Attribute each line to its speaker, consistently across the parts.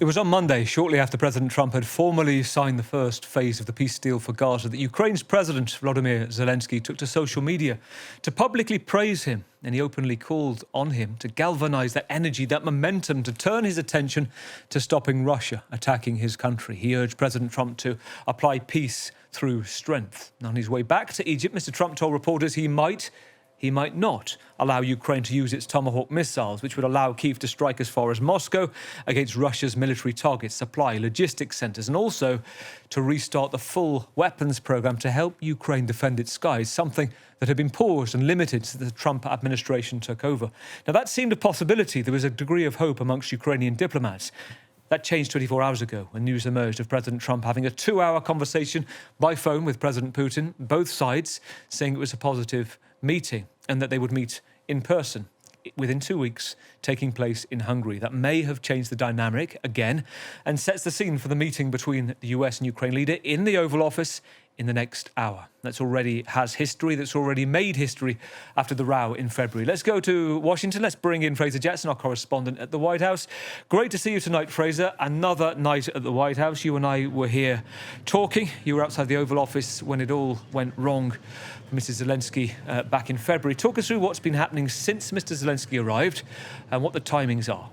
Speaker 1: It was on Monday, shortly after President Trump had formally signed the first phase of the peace deal for Gaza, that Ukraine's President Volodymyr Zelensky took to social media to publicly praise him. And he openly called on him to galvanise that energy, that momentum, to turn his attention to stopping Russia attacking his country. He urged President Trump to apply peace through strength. On his way back to Egypt, Mr. Trump told reporters he might not allow Ukraine to use its Tomahawk missiles, which would allow Kyiv to strike as far as Moscow against Russia's military targets, supply, logistics centres, and also to restart the full weapons programme to help Ukraine defend its skies, something that had been paused and limited since the Trump administration took over. Now, that seemed a possibility. There was a degree of hope amongst Ukrainian diplomats. That changed 24 hours ago when news emerged of President Trump having a 2-hour conversation by phone with President Putin, both sides saying it was a positive meeting and that they would meet in person within 2 weeks, taking place in Hungary. That may have changed the dynamic again and sets the scene for the meeting between the US and Ukraine leader in the Oval Office in the next hour. That's already has history, that's already made history after the row in February. Let's go to Washington. Let's bring in Fraser Jackson, our correspondent at the White House. Great to see you tonight, Fraser. Another night at the White House. You and I were here talking. You were outside the Oval Office when it all went wrong for Mr. Zelensky back in February. Talk us through what's been happening since Mr. Zelensky arrived and what the timings are.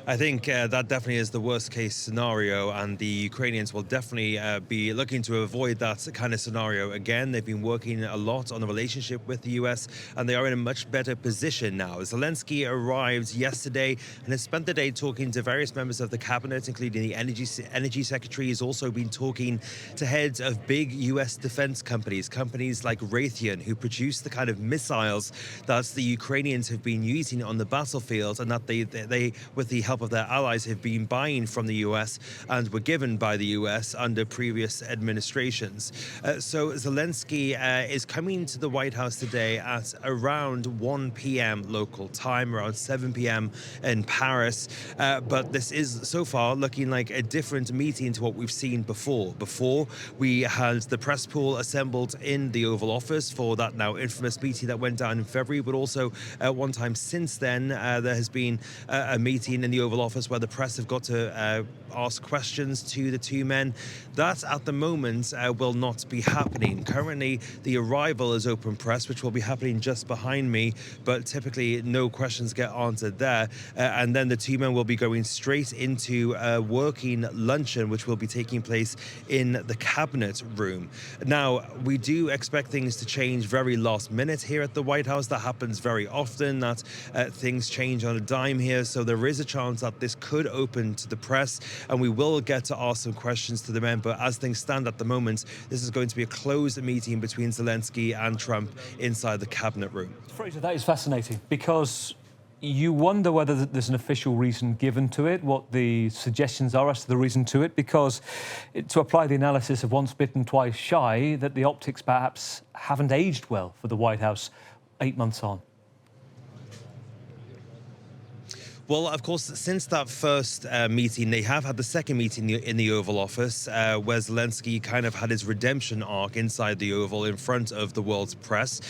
Speaker 2: I think that definitely is the worst case scenario, and the Ukrainians will definitely be looking to avoid that kind of scenario again. They've been working a lot on the relationship with the US, and they are in a much better position now. Zelensky arrived yesterday and has spent the day talking to various members of the cabinet, including the energy secretary. He's also been talking to heads of big US defense companies like Raytheon, who produce the kind of missiles that the Ukrainians have been using on the battlefield, and that they with the help of their allies, have been buying from the US and were given by the US under previous administrations. So Zelensky is coming to the White House today at around 1 p.m. local time, around 7 p.m. in Paris. But this is so far looking like a different meeting to what we've seen before. Before, we had the press pool assembled in the Oval Office for that now infamous meeting that went down in February, but also one time since then, there has been a meeting in the Oval Office where the press have got to ask questions to the two men. That at the moment will not be happening. Currently, the arrival is open press, which will be happening just behind me, but typically no questions get answered there. And then the two men will be going straight into a working luncheon, which will be taking place in the cabinet room. Now, we do expect things to change very last minute here at the White House. That happens very often, that things change on a dime here. So there is a chance that this could open to the press, and we will get to ask some questions to the men. But as things stand at the moment, this is going to be a closed meeting between Zelensky and Trump inside the cabinet room.
Speaker 1: Fraser, that is fascinating, because you wonder whether there's an official reason given to it, what the suggestions are as to the reason to it, because to apply the analysis of once bitten, twice shy, that the optics perhaps haven't aged well for the White House 8 months on.
Speaker 2: Well, of course, since that first meeting, they have had the second meeting in the Oval Office, where Zelensky kind of had his redemption arc inside the Oval in front of the world's press.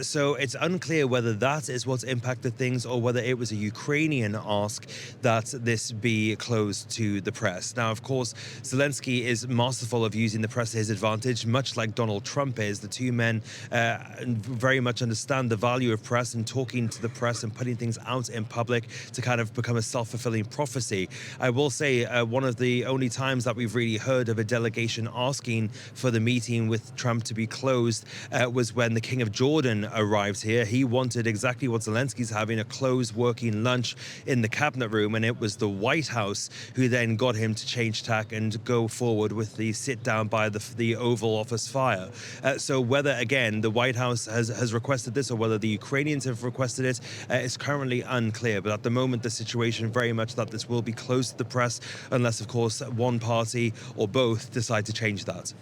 Speaker 2: So it's unclear whether that is what's impacted things or whether it was a Ukrainian ask that this be closed to the press. Now, of course, Zelensky is masterful of using the press to his advantage, much like Donald Trump is. The two men very much understand the value of press and talking to the press and putting things out in public to kind of become a self-fulfilling prophecy. I will say one of the only times that we've really heard of a delegation asking for the meeting with Trump to be closed was when the King of Jordan arrived here. He wanted exactly what Zelensky's having, a closed working lunch in the cabinet room, and it was the White House who then got him to change tack and go forward with the sit down by the Oval Office fire. So whether, again, the White House has requested this or whether the Ukrainians have requested it is currently unclear. But at the moment, the situation very much that this will be closed to the press unless, of course, one party or both decide to change that.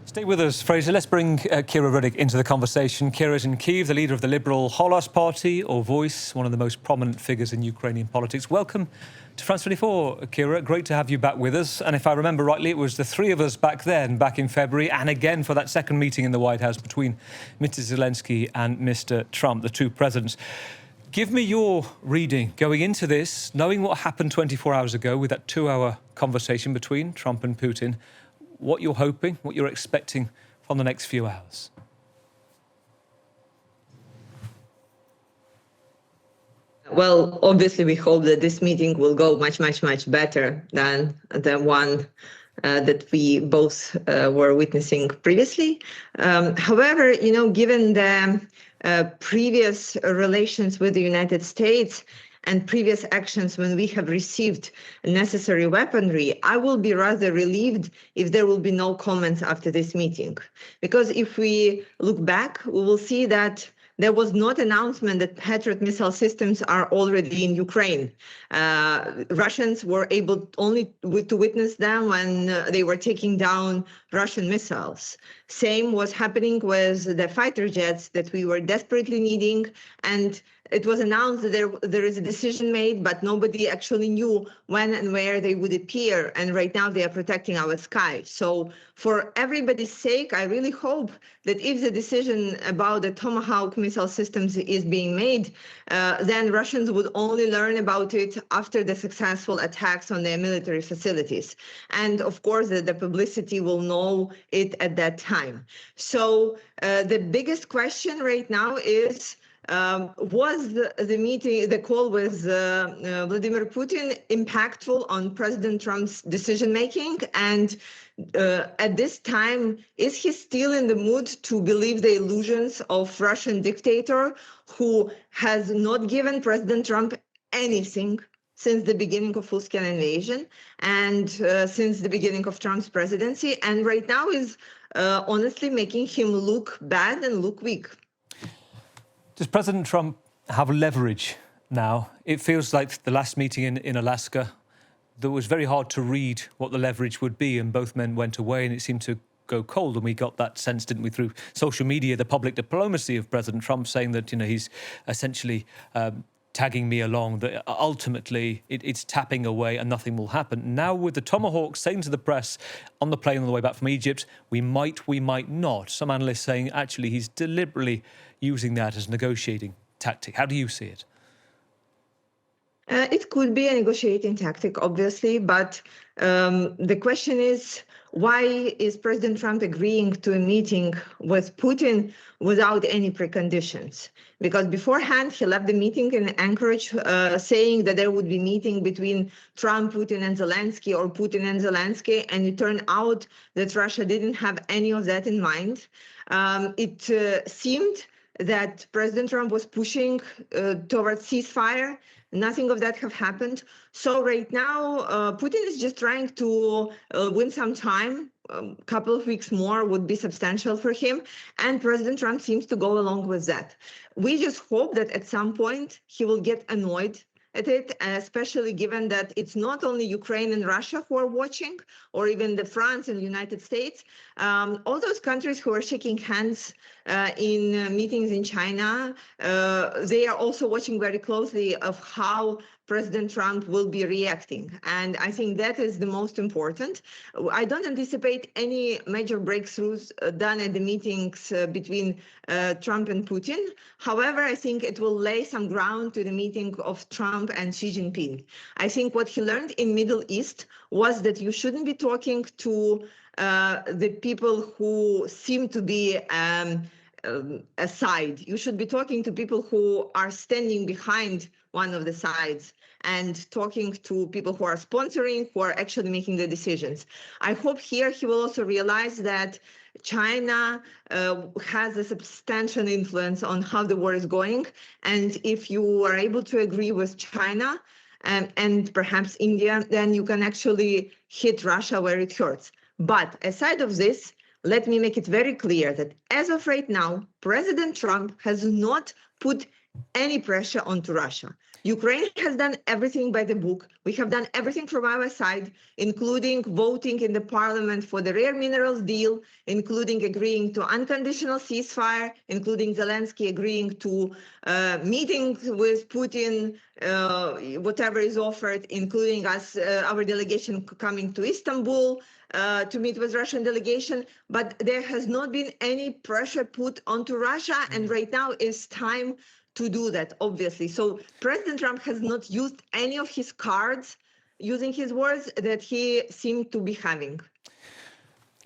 Speaker 1: Stay with us, Fraser. Let's bring Kira Rudik into the conversation. Kira's in Kyiv, the leader of the liberal Golos party, or Voice, one of the most prominent figures in Ukrainian politics. Welcome to France 24, Kira. Great to have you back with us. And if I remember rightly, it was the three of us back then, back in February, and again for that second meeting in the White House between Mr. Zelensky and Mr. Trump, the two presidents. Give me your reading going into this, knowing what happened 24 hours ago with that 2-hour conversation between Trump and Putin, what you're hoping, what you're expecting from the next few hours.
Speaker 3: Well, obviously, we hope that this meeting will go much, much, much better than the one that we both were witnessing previously. However, given the previous relations with the United States and previous actions when we have received necessary weaponry, I will be rather relieved if there will be no comments after this meeting. Because if we look back, we will see that there was not an announcement that Patriot missile systems are already in Ukraine. Russians were able only to witness them when they were taking down Russian missiles. Same was happening with the fighter jets that we were desperately needing, and it was announced that there is a decision made, but nobody actually knew when and where they would appear. And right now they are protecting our sky. So for everybody's sake, I really hope that if the decision about the Tomahawk missile systems is being made, then Russians would only learn about it after the successful attacks on their military facilities. And of course, the publicity will know it at that time. So the biggest question right now is, was the call with Vladimir Putin impactful on President Trump's decision-making? And at this time, is he still in the mood to believe the illusions of Russian dictator who has not given President Trump anything since the beginning of full-scale invasion and since the beginning of Trump's presidency, and right now is honestly making him look bad and look weak?
Speaker 1: Does President Trump have leverage now? It feels like the last meeting in Alaska, that was very hard to read what the leverage would be, and both men went away and it seemed to go cold. And we got that sense, didn't we, through social media, the public diplomacy of President Trump saying that, he's essentially tagging me along, that ultimately it's tapping away and nothing will happen. Now with the Tomahawk saying to the press on the plane on the way back from Egypt, we might not. Some analysts saying actually he's deliberately using that as a negotiating tactic. How do you see it?
Speaker 3: It could be a negotiating tactic, obviously, but the question is, why is President Trump agreeing to a meeting with Putin without any preconditions? Because beforehand, he left the meeting in Anchorage saying that there would be a meeting between Trump, Putin, and Zelensky, or Putin and Zelensky, and it turned out that Russia didn't have any of that in mind. It seemed that President Trump was pushing towards ceasefire. Nothing of that have happened. So right now, Putin is just trying to win some time. A couple of weeks more would be substantial for him. And President Trump seems to go along with that. We just hope that at some point he will get annoyed at it, especially given that it's not only Ukraine and Russia who are watching, or even the France and United States. All those countries who are shaking hands in meetings in China, they are also watching very closely of how President Trump will be reacting. And I think that is the most important. I don't anticipate any major breakthroughs done at the meetings between Trump and Putin. However, I think it will lay some ground to the meeting of Trump and Xi Jinping. I think what he learned in Middle East was that you shouldn't be talking to the people who seem to be aside. You should be talking to people who are standing behind one of the sides and talking to people who are sponsoring, who are actually making the decisions. I hope here he will also realize that China has a substantial influence on how the war is going. And if you are able to agree with China and perhaps India, then you can actually hit Russia where it hurts. But aside of this, let me make it very clear that as of right now, President Trump has not put any pressure onto Russia. Ukraine has done everything by the book. We have done everything from our side, including voting in the parliament for the rare minerals deal, including agreeing to unconditional ceasefire, including Zelensky agreeing to meetings with Putin, whatever is offered, including us, our delegation coming to Istanbul to meet with Russian delegation. But there has not been any pressure put onto Russia. And right now is time to do that, obviously. So President Trump has not used any of his cards, using his words, that he seemed to be having.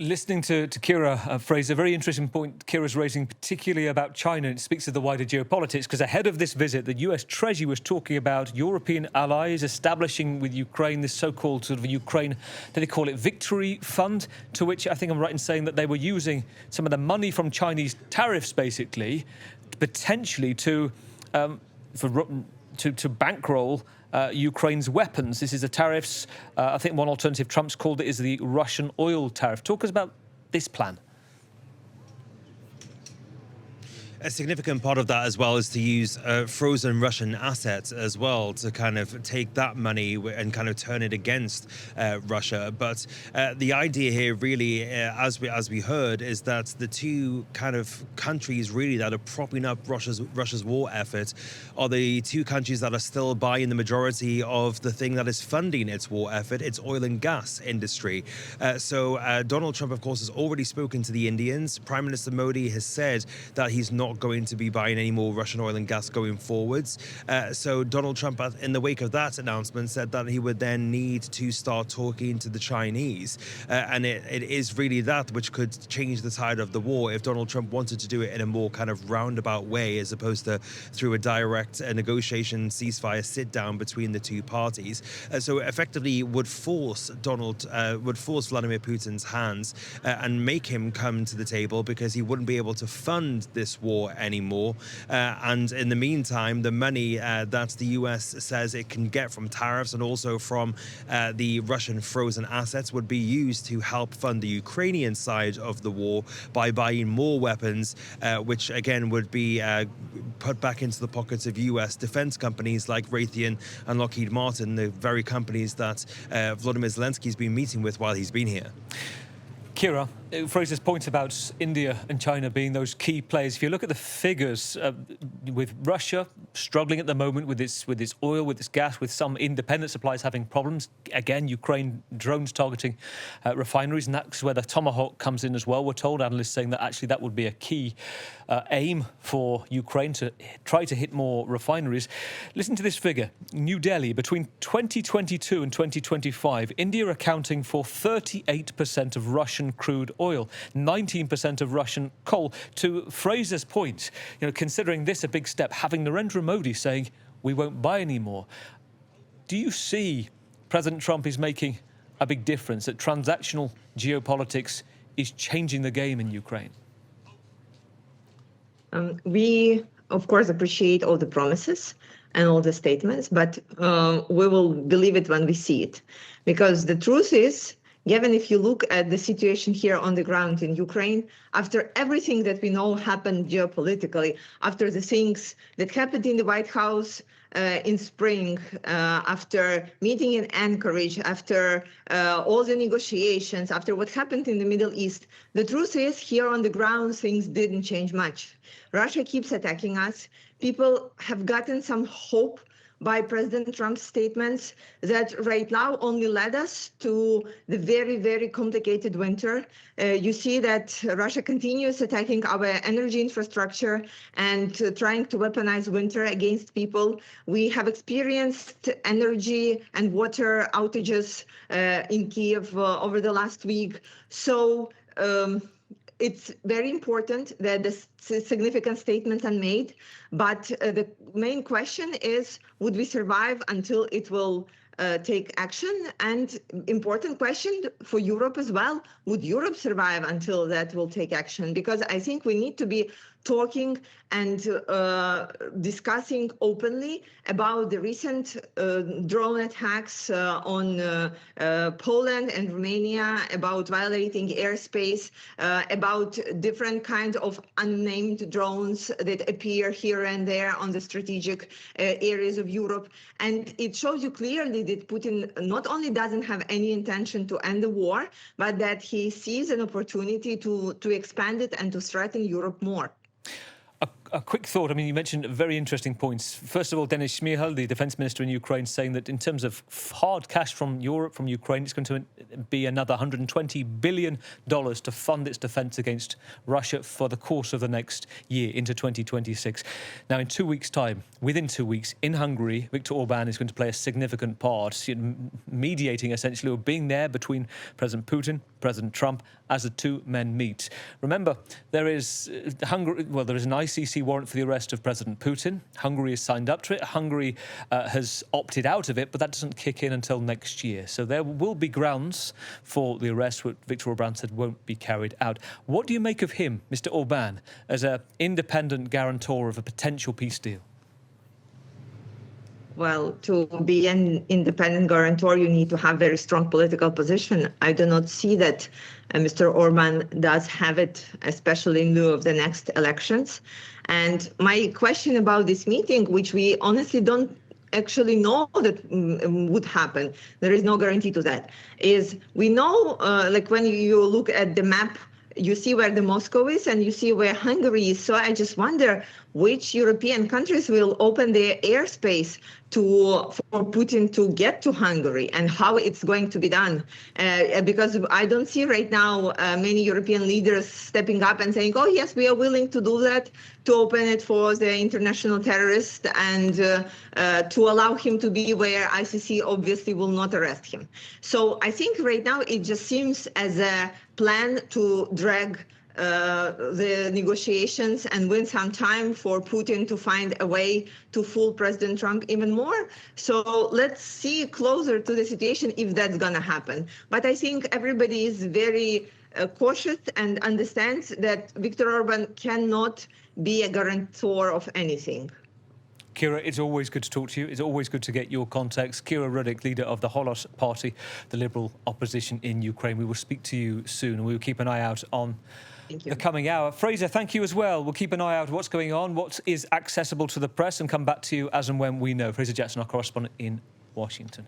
Speaker 1: Listening to Kira, Fraser, very interesting point Kira's raising, particularly about China. It speaks to the wider geopolitics, because ahead of this visit, the US Treasury was talking about European allies establishing with Ukraine this so-called sort of Ukraine, they call it Victory Fund, to which I think I'm right in saying that they were using some of the money from Chinese tariffs, basically, potentially to bankroll Ukraine's weapons. This is the tariffs. I think one alternative Trump's called it is the Russian oil tariff. Talk us about this plan.
Speaker 2: A significant part of that as well is to use frozen Russian assets as well to kind of take that money and kind of turn it against Russia. But the idea here really, as we heard, is that the two kind of countries really that are propping up Russia's war effort are the two countries that are still buying the majority of the thing that is funding its war effort, its oil and gas industry. So Donald Trump, of course, has already spoken to the Indians. Prime Minister Modi has said that he's not going to be buying any more Russian oil and gas going forwards. So Donald Trump, in the wake of that announcement, said that he would then need to start talking to the Chinese. And it is really that which could change the tide of the war if Donald Trump wanted to do it in a more kind of roundabout way, as opposed to through a direct negotiation ceasefire sit down between the two parties. So effectively would force Vladimir Putin's hands and make him come to the table, because he wouldn't be able to fund this war anymore. And in the meantime, the money that the US says it can get from tariffs and also from the Russian frozen assets would be used to help fund the Ukrainian side of the war by buying more weapons, which again would be put back into the pockets of US defense companies like Raytheon and Lockheed Martin, the very companies that Volodymyr Zelensky has been meeting with while he's been here.
Speaker 1: Kira, Fraser's point about India and China being those key players. If you look at the figures, with Russia struggling at the moment with its oil, with its gas, with some independent suppliers having problems. Again, Ukraine drones targeting refineries, and that's where the Tomahawk comes in as well. We're told, analysts saying that actually that would be a key aim for Ukraine, to try to hit more refineries. Listen to this figure. New Delhi, between 2022 and 2025, India accounting for 38% of Russian crude oil, 19% of Russian coal. To Fraser's point, considering this a big step, having Narendra Modi saying we won't buy any more, do you see President Trump is making a big difference, that transactional geopolitics is changing the game in Ukraine?
Speaker 3: We, of course, appreciate all the promises and all the statements, but we will believe it when we see it. Because the truth is, Gavin, if you look at the situation here on the ground in Ukraine, after everything that we know happened geopolitically, after the things that happened in the White House in spring, after meeting in Anchorage, after all the negotiations, after what happened in the Middle East, the truth is, here on the ground, things didn't change much. Russia keeps attacking us. People have gotten some hope by President Trump's statements that right now only led us to the very, very complicated winter. You see that Russia continues attacking our energy infrastructure and trying to weaponize winter against people. We have experienced energy and water outages in Kiev over the last week. So it's very important that the significant statements are made, but the main question is, would we survive until it will take action? And important question for Europe as well, would Europe survive until that will take action? Because I think we need to be talking and discussing openly about the recent drone attacks on Poland and Romania, about violating airspace, about different kinds of unnamed drones that appear here and there on the strategic areas of Europe. And it shows you clearly that Putin not only doesn't have any intention to end the war, but that he sees an opportunity to expand it and to threaten Europe more.
Speaker 1: a quick thought. I mean, you mentioned very interesting points. First of all, Denis Shmyhal, the defence minister in Ukraine, saying that in terms of hard cash from Europe, from Ukraine, it's going to be another $120 billion to fund its defence against Russia for the course of the next year into 2026. Now, in 2 weeks' time, within 2 weeks, in Hungary, Viktor Orban is going to play a significant part in mediating, essentially, or being there between President Putin, President Trump, as the two men meet. Remember, there is there is an ICC warrant for the arrest of President Putin. Hungary has signed up to it. Hungary has opted out of it, but that doesn't kick in until next year. So there will be grounds for the arrest, which Viktor Orban said won't be carried out. What do you make of him, Mr. Orban, as an independent guarantor of a potential peace deal?
Speaker 3: Well, to be an independent guarantor, you need to have very strong political position. I do not see that Mr. Orban does have it, especially in lieu of the next elections. And my question about this meeting, which we honestly don't actually know that would happen, there is no guarantee to that, is we know, like when you look at the map, you see where the Moscow is and you see where Hungary is. So I just wonder which European countries will open their airspace for Putin to get to Hungary and how it's going to be done. Because I don't see right now many European leaders stepping up and saying, oh, yes, we are willing to do that, to open it for the international terrorist and to allow him to be where ICC obviously will not arrest him. So I think right now it just seems as a plan to drag the negotiations and win some time for Putin to find a way to fool President Trump even more. So let's see closer to the situation if that's going to happen. But I think everybody is very cautious and understands that Viktor Orban cannot be a guarantor of anything.
Speaker 1: Kira, it's always good to talk to you. It's always good to get your context. Kira Rudik, leader of the Golos party, the liberal opposition in Ukraine. We will speak to you soon, and we will keep an eye out on the coming hour. Fraser, thank you as well. We'll keep an eye out what's going on, what is accessible to the press, and come back to you as and when we know. Fraser Jackson, our correspondent in Washington.